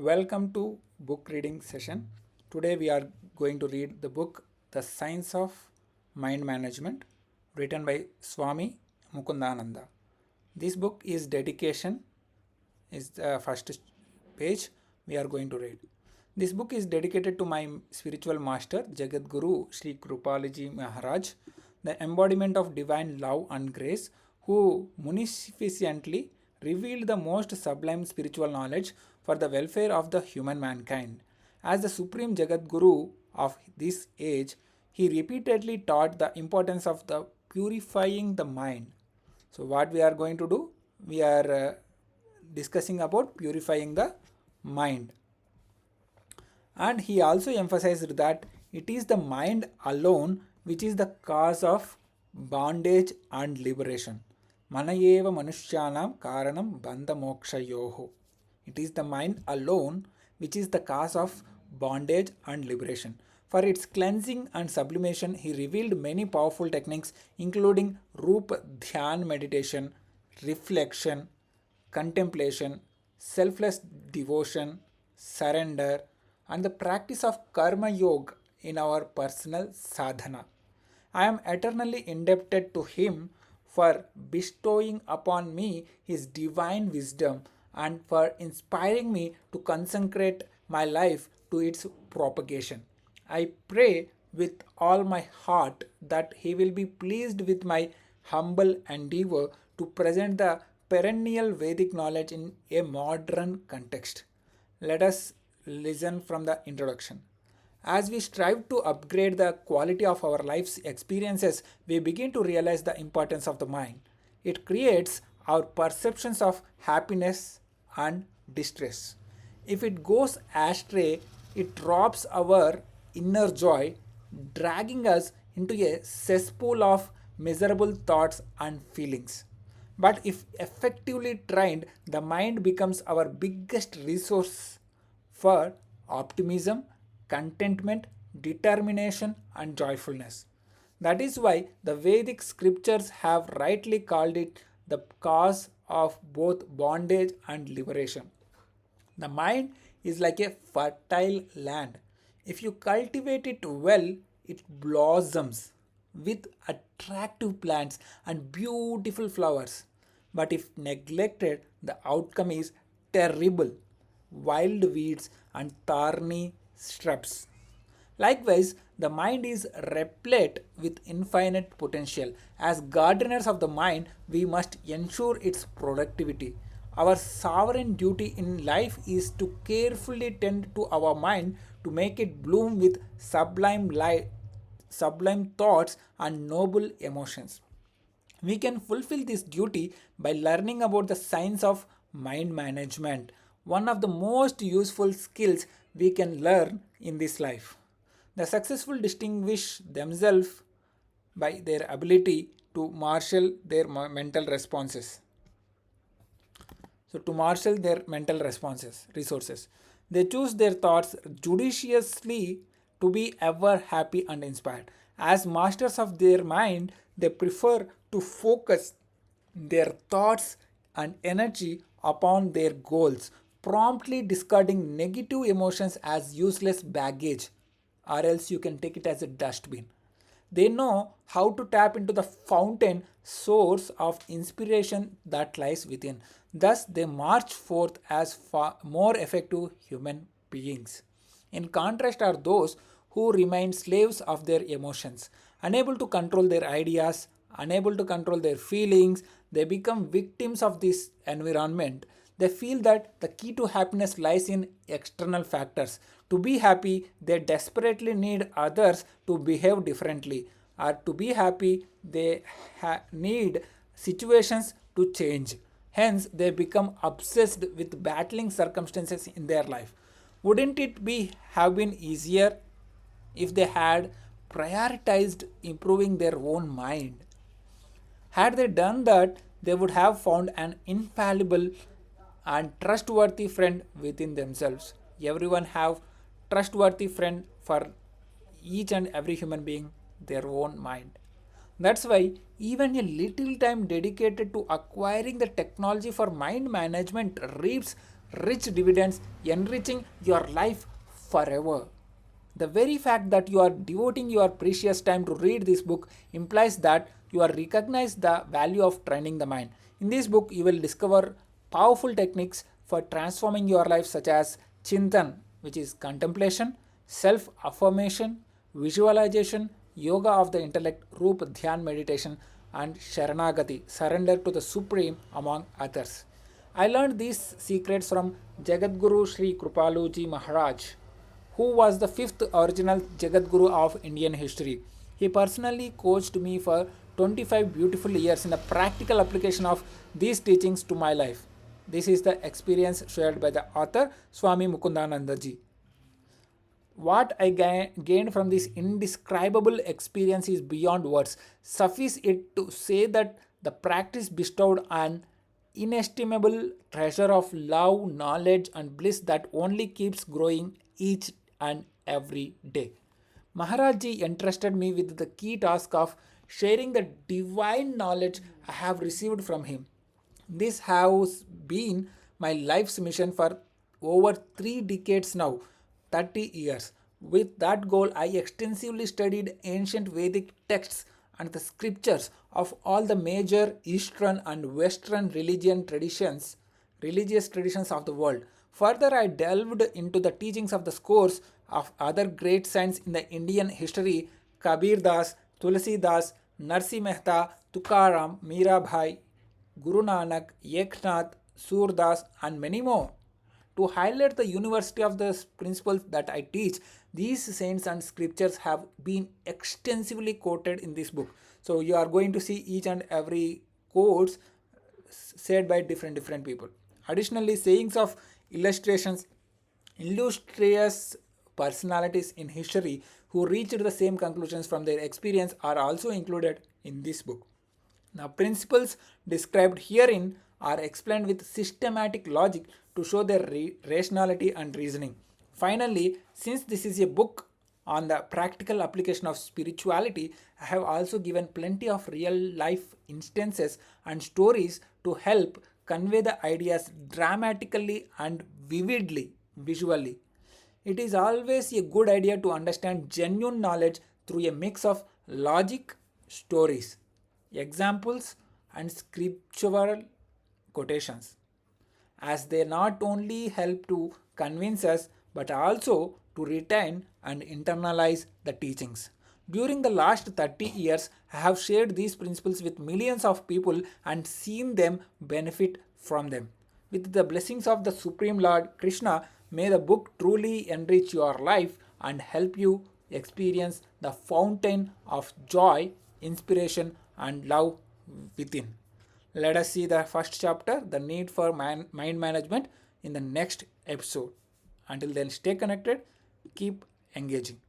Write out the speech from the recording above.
Welcome to book reading session. Today we are going to read the book The Science of Mind Management, written by Swamy Mukundananda. This book is dedication, is the first page we are going to read. This book is dedicated to my spiritual master Jagadguru Shri Kripaluji Maharaj, the embodiment of divine love and grace, who munificently revealed the most sublime spiritual knowledge for the welfare of the human mankind. As the supreme Jagadguru of this age, he repeatedly taught the importance of the purifying the mind. So what we are going to do? We are discussing about purifying the mind. And he also emphasized that it is the mind alone which is the cause of bondage and liberation. Manayev Manushyanam Karanam Bandha Moksha Yoho. It is the mind alone which is the cause of bondage and liberation. For its cleansing and sublimation, he revealed many powerful techniques including Roop, Dhyan meditation, reflection, contemplation, selfless devotion, surrender, and the practice of Karma Yog in our personal sadhana. I am eternally indebted to him for bestowing upon me his divine wisdom and for inspiring me to consecrate my life to its propagation. I pray with all my heart that he will be pleased with my humble endeavor to present the perennial Vedic knowledge in a modern context. Let us listen from the introduction. As we strive to upgrade the quality of our life's experiences, we begin to realize the importance of the mind. It creates our perceptions of happiness and distress. If it goes astray, it robs our inner joy, dragging us into a cesspool of miserable thoughts and feelings. But if effectively trained, the mind becomes our biggest resource for optimism, contentment, determination, and joyfulness. That is why the Vedic scriptures have rightly called it the cause of both bondage and liberation. The mind is like a fertile land. If you cultivate it well, it blossoms with attractive plants and beautiful flowers. But if neglected, the outcome is terrible: wild weeds and thorny shrubs. Likewise, the mind is replete with infinite potential. As gardeners of the mind, we must ensure its productivity. Our sovereign duty in life is to carefully tend to our mind to make it bloom with sublime light, sublime thoughts and noble emotions. We can fulfill this duty by learning about the science of mind management, one of the most useful skills we can learn in this life. The successful distinguish themselves by their ability to marshal their mental responses. So, to marshal their mental responses, resources, they choose their thoughts judiciously to be ever happy and inspired. As masters of their mind, they prefer to focus their thoughts and energy upon their goals, promptly discarding negative emotions as useless baggage, or else you can take it as a dustbin. They know how to tap into the fountain source of inspiration that lies within. Thus, they march forth as far more effective human beings. In contrast, are those who remain slaves of their emotions, unable to control their ideas, unable to control their feelings. They become victims of this environment. They feel that the key to happiness lies in external factors. To be happy, they desperately need others to behave differently. Or to be happy, they need situations to change. Hence, they become obsessed with battling circumstances in their life. Wouldn't it be have been easier if they had prioritized improving their own mind? Had they done that, they would have found an infallible and trustworthy friend within themselves. Everyone have trustworthy friend for each and every human being, their own mind. That's why even a little time dedicated to acquiring the technology for mind management reaps rich dividends enriching your life forever. The very fact that you are devoting your precious time to read this book implies that you are recognize the value of training the mind. In this book, you will discover powerful techniques for transforming your life such as Chintan, which is contemplation, self-affirmation, visualization, yoga of the intellect, Roop, Dhyan meditation, and Sharanagati, surrender to the Supreme, among others. I learned these secrets from Jagadguru Shri Kripaluji Maharaj, who was the fifth original Jagadguru of Indian history. He personally coached me for 25 beautiful years in the practical application of these teachings to my life. This is the experience shared by the author Swamy Mukundananda ji. What I gained from this indescribable experience is beyond words. Suffice it to say that the practice bestowed an inestimable treasure of love, knowledge, and bliss that only keeps growing each and every day. Maharajji entrusted me with the key task of sharing the divine knowledge I have received from him. This has been my life's mission for over 3 decades now, 30 years. With that goal, I extensively studied ancient Vedic texts and the scriptures of all the major Eastern and Western religious traditions of the world. Further, I delved into the teachings of the scores of other great saints in the Indian history: Kabir Das, Tulsi Das, Narsi Mehta, Tukaram, Mirabai, Guru Nanak, Eknath, Surdas, and many more. To highlight the university of the principles that I teach, these saints and scriptures have been extensively quoted in this book. So you are going to see each and every quotes said by different people. Additionally, sayings of illustrious personalities in history who reached the same conclusions from their experience are also included in this book. Now, principles described herein are explained with systematic logic to show their rationality and reasoning. Finally, since this is a book on the practical application of spirituality, I have also given plenty of real life instances and stories to help convey the ideas dramatically and vividly, visually. It is always a good idea to understand genuine knowledge through a mix of logic, stories, examples, and scriptural quotations, as they not only help to convince us but also to retain and internalize the teachings. During the last 30 years, I have shared these principles with millions of people and seen them benefit from them. With the blessings of the Supreme Lord Krishna, may the book truly enrich your life and help you experience the fountain of joy, inspiration, and love within. Let us see the first chapter, the need for mind management, in the next episode. Until then, stay connected, keep engaging.